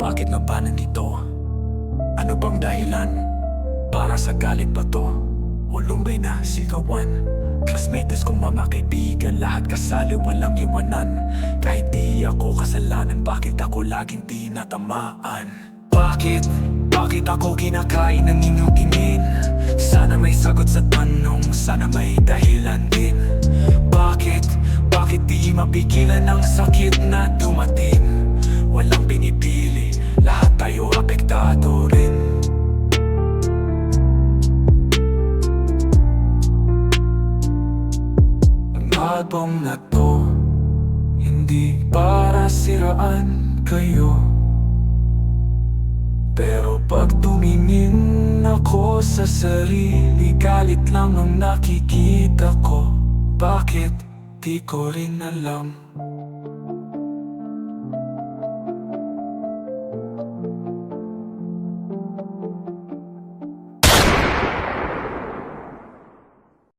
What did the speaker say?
Bakit nga ba nandito? Ano bang dahilan? Para sa galit ba to? O lumbay na sigawan? Classmates kong mga kaibigan, lahat kasali walang iwanan. Kahit di ako kasalanan, bakit ako laging tinatamaan? Bakit? Bakit ako kinakain ng inyong tingin? Sana may sagot sa tanong, sana may dahilan din. Bakit? Bakit di mapigilan ang sakit na dumating? Walang pinipili, lahat tayo apektado rin. Ang album na to, hindi para siraan kayo. Pero pag tumingin ako sa sarili, galit lang ang nakikita ko. Bakit? Di ko rin alam.